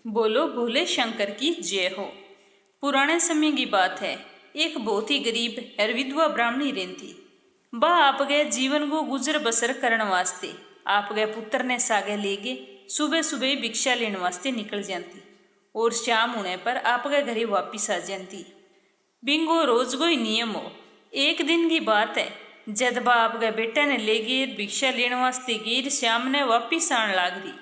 बोलो भोले शंकर की जय हो। पुराने समय की बात है। एक बहुत ही गरीब और विधवा ब्राह्मणी रहती। वह आपके जीवन को गुजर बसर करने वास्ते आपके पुत्र ने सागे लेके सुबह सुबह भिक्षा लेने वास्ते निकल जाती और शाम होने पर आपके घरे वापिस आ जाती। बिंगो रोज को ही नियम हो। एक दिन की बात है, जब वह आपके बेटे ने लेके भिक्षा लेने वास्ते गई, शाम ने वापिस आने लाग रही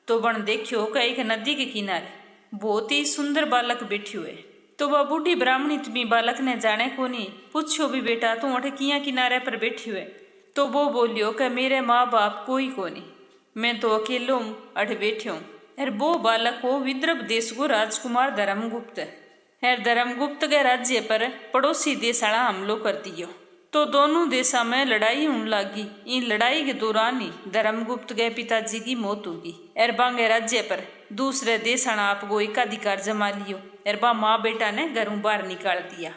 तो बन देखियो कि एक नदी के किनारे बहुत ही सुंदर बालक बैठी हुए। तो वह बूढ़ी ब्राह्मणी तुम्हें बालक ने जाने को नहीं पूछो भी बेटा तू अठे किया किनारे पर बैठी हुए। तो वो बोलियो कि मेरे माँ बाप कोई को नहीं, मैं तो अकेलो हूँ अठे बैठी हूँ। और वो बालक हो विदर्भ देश को राजकुमार धर्मगुप्त है। धर्मगुप्त के राज्य पर पड़ोसी देश आला हमलो कर दियो तो दोनों देशों में लड़ाई होने लगी। इन लड़ाई के दौरान ही धर्मगुप्त के पिताजी की मौत होगी और बांगे राज्य पर दूसरे देश ने आपको एकाधिकार जमा लियो और बा माँ बेटा ने घरों बाहर निकाल दिया।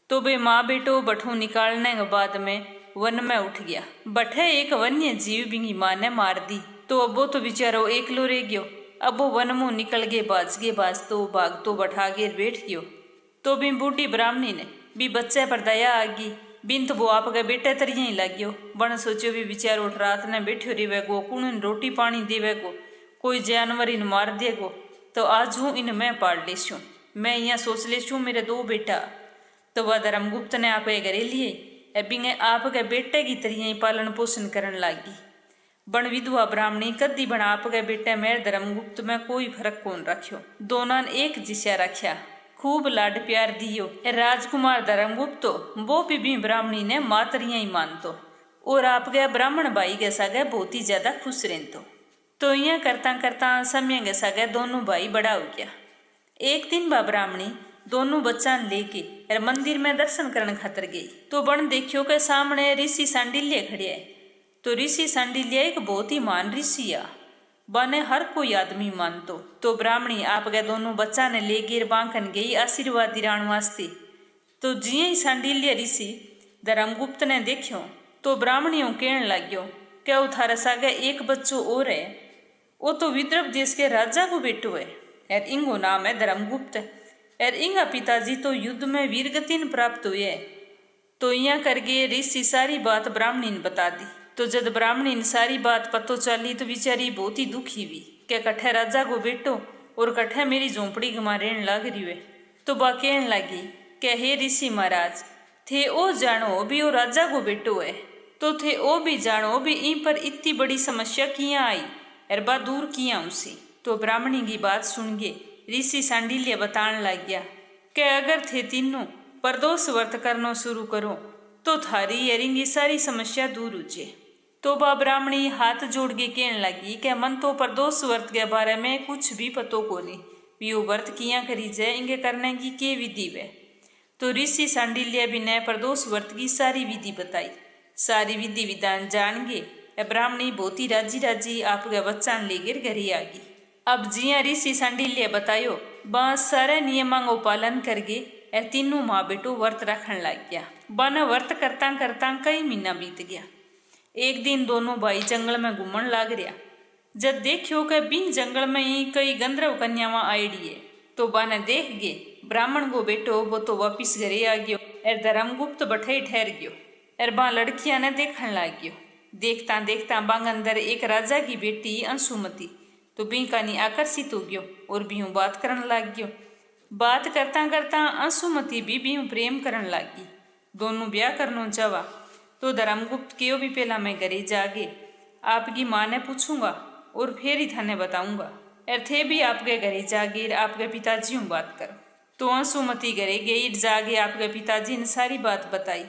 तो वे माँ बेटो बठों निकालने के बाद में वन में उठ गया। बठे एक वन्य जीव भी माँ ने मार दी तो अब वो तो बेचारो एकलो रह गयो। अब वो वन मुँह निकल गए बाज तो भाग तो बैठा गे बैठ गयो। तो भी बूढ़ी ब्राह्मणी ने भी बच्चे पर दया आ गई। बिन तो वो आपके बेटे तरिया ही लग गयो। बन सोचो भी बेचारो रात ने बैठो रेवेगो, कुण रोटी पानी देवेगो, कोई जानवर इन मार देगो तो आज हूँ इन मैं पाल लेशूँ। मैं यहाँ सोच लेशूँ मेरे दो बेटा। तो वह धर्मगुप्त ने आप घरे लिए अभी आपके बेटे की तरिया ही पालन पोषण करने लगी। बन विधवा ब्राह्मणी कदी बन आपके बेटे मेरे धर्मगुप्त में कोई फर्क कौन रखियो, दोनों ने एक जिस्या रखा, खूब लाड प्यार दियो। राजकुमार धर्मगुप्त वो भी ब्राह्मणी ने मातरिया ही मानतो और आपके ब्राह्मण भाई के सागे बहुत ही ज्यादा खुश रहतो। तो यह करता करता समय के सागे दोनों भाई बड़ा हो गया। एक दिन बा ब्राह्मणी दोनों बच्चा लेके मंदिर में दर्शन करने खातर गई तो बन देखियो के सामने ऋषि सांडिल्य खड़े है। तो ऋषि सांडिल्य एक बहुत ही महान ऋषि आ, बने हर कोई आदमी मानतो। तो ब्राह्मणी आपके दोनों बच्चा ने ले गिर बांकन गई आशीर्वाद दिलाने वास्ते। तो जिये ही सांडिल्य ऋषि धर्मगुप्त ने देखियो तो ब्राह्मणियों कहने लाग्यो क्या उथारे सागे एक बच्चों और है, वो तो विदर्भ देश के राजा को बेटो है और इंगो नाम है धर्मगुप्त और इंगा पिताजी तो युद्ध में वीरगति प्राप्त हुए है। तो यहाँ करके ऋषि सारी बात ब्राह्मणी ने बता दी। तो जब ब्राह्मणी ने सारी बात पतो चली तो बेचारी बहुत ही दुखी हुई क्या कट्ठे राजा को बेटो और कट्ठे मेरी झोंपड़ी गमा रहने लग रही है। तो बा कहने लगी क्या हे ऋषि महाराज थे ओ जानो भी वो राजा को बेटो है, तो थे ओ भी जानो भी इन पर इतनी बड़ी समस्या किया आई और बा दूर किया उसी। तो ब्राह्मणी की बात सुन के ऋषि सांडिल्य बताने लग गया कि अगर थे तीनों परदोष व्रत करना शुरू करो तो थारी यरिंगी सारी समस्या दूर उजे। तो बा ब्राह्मणी हाथ जोड़ के कहने लगी कि मन तो परदोष व्रत के बारे में कुछ भी पतो को नहीं, भी वो व्रत किया करी जाए इनके करने की के विधि वे। तो ऋषि सांडिल्य भी ने परदोष व्रत की सारी विधि बताई। सारी विधि विधान जान गए ब्राह्मणी बहुत ही राजी राजी आपके बच्चा लेकर घरे आ गई। अब जिया ऋषि सांडिल्य बतायो बस सारे नियमों को पालन करके तीनों माँ बेटो व्रत रखने लग गया। बन व्रत करता करता कई महीना बीत गया। एक दिन दोनों भाई जंगल में घूमन लग रहा। जब देखियो कि बिन जंगल में ही कई गंधर्व कन्यावां आईडी है तो बाने देख गए ब्राह्मण को बेटो वो तो वापिस घरे आ गयो और धर्मगुप्त बठे ठहर गयो और बा लड़किया ने देखने लग गयो। देखता देखता बांग अंदर एक राजा की बेटी अंशुमती तो बीकानी आकर्षित हो गयो और बीहू बात करने लग गयो। बात करता करता अंशुमती भी बीहू प्रेम करने लगी। दोनों ब्याह करनो चावा। तो धर्मगुप्त क्यों भी पहला मैं घरे जागे आपकी माँ ने पूछूंगा और फिर ही थाने बताऊंगा और थे भी आपके घरे जागे आपके पिताजी हूँ बात करो। तो अंशुमती घरे गई जागे आपके पिताजी ने सारी बात बताई।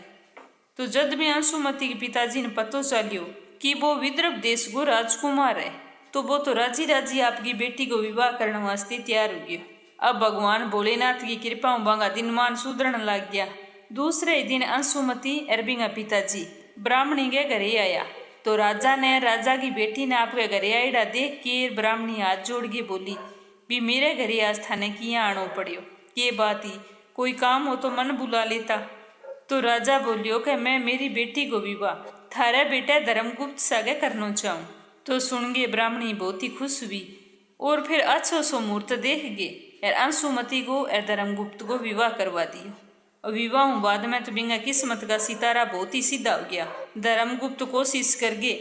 तो जब भी अंशुमती के पिताजी ने पतो चलियो कि वो विदर्भ देश को राजकुमार है तो वो तो राजी राजी आपकी बेटी को विवाह करने वास्ते तैयार हो गया। अब भगवान भोलेनाथ की कृपा बांगा दिनमान सुधरने लग गया। दूसरे दिन अंशुमती अरबिंगा पिताजी ब्राह्मणी के घरे आया तो राजा ने राजा की बेटी ने आपके घरे आईडा देख के ब्राह्मणी हाथ जोड़ के बोली भी मेरे घरे आज थाने किया आनो पड़ियो, ये बात ही कोई काम हो तो मन बुला लेता। तो राजा बोलियो कि मैं मेरी बेटी को विवाह थारे बेटे धर्मगुप्त सागे करना चाहूँ। तो सुन के ब्राह्मणी बहुत ही खुश हुई और फिर अच्छो सो मुहूर्त देख गे और अंशुमति को और धर्मगुप्त को विवाह करवा दियो। और विवाह बाद में तो बिंगा किस्मत का सितारा बहुत ही सीधा हो गया। धर्मगुप्त कोशिश करके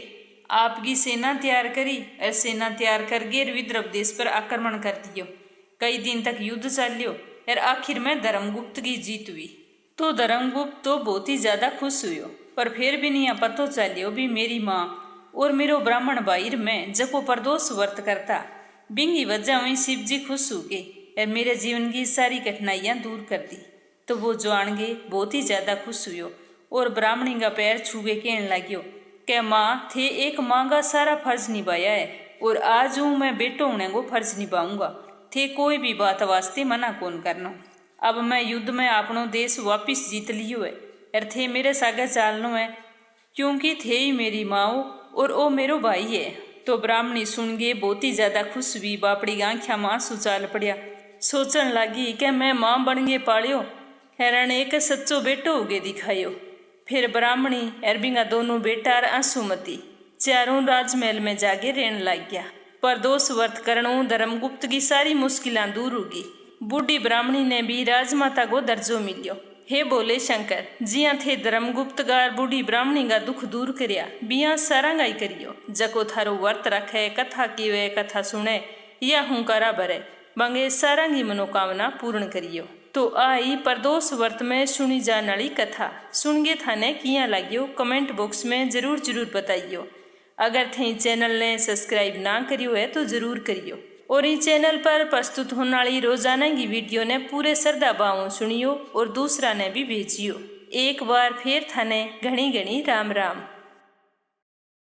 आपकी सेना तैयार करी और सेना तैयार करके विदर्भ देश पर आक्रमण कर दियो। कई दिन तक युद्ध चलियो और आखिर में धर्मगुप्त की जीत हुई। तो धर्मगुप्त तो बहुत ही ज्यादा खुश हुयो, पर फिर भी नहीं पतो चलियो भी मेरी माँ और मेरो ब्राह्मण भाई में जको प्रदोष व्रत करता बिंगी वजह हुई शिव जी खुश हो गए और मेरे जीवन की सारी कठिनाइयाँ दूर कर दी। तो वो जान गए बहुत ही ज्यादा खुश हुयो और ब्राह्मणी का पैर छू के कहने लगियो कि माँ थे एक माँ का सारा फर्ज निभाया है और आज हूँ मैं बेटो होने को फर्ज निभाऊंगा। थे कोई भी बात वास्ते मना कौन करना। अब मैं युद्ध में अपनो देश वापिस जीत लियो है और थे मेरे सागे चालनो है क्योंकि थे ही मेरी माँ और ओ मेरो भाई है। तो ब्राह्मणी सुन गए बहुत ही ज्यादा खुश हुई। बापड़ी आँख्या में आंसू चाल पड़िया। सोचन लगी कि मैं माँ बन गए पालियो हैरण एक सच्चो बेटो हो गए दिखायो। फिर ब्राह्मणी अरबिंगा दोनों बेटा और अंशुमती चारों राजमहल में जाके रहने लग गया। प्रदोष व्रत करणों धर्मगुप्त की सारी मुश्किलें दूर होगी। बूढ़ी ब्राह्मणी ने भी राजमाता को दर्जो मिलियो। हे बोले शंकर जिया थे धर्मगुप्त का बूढ़ी ब्राह्मणी का दुख दूर करिया बिया सारंगाई करियो। जको थारो व्रत रखे कथा कीवे कथा सुने या हुंकारा भरे बंगे सारंगी मनोकामना पूर्ण करियो। तो आई प्रदोष व्रत में सुनी जाने वाली कथा सुन के थाने किया लागियो कमेंट बॉक्स में जरूर बताइयो। अगर थे चैनल ने सब्सक्राइब ना करियो है तो जरूर करियो और इस चैनल पर प्रस्तुत होने वाली रोजाना की वीडियो ने पूरे श्रद्धा भाव सुनियो और दूसरा ने भी भेजियो। एक बार फिर थाने घनी घनी राम राम।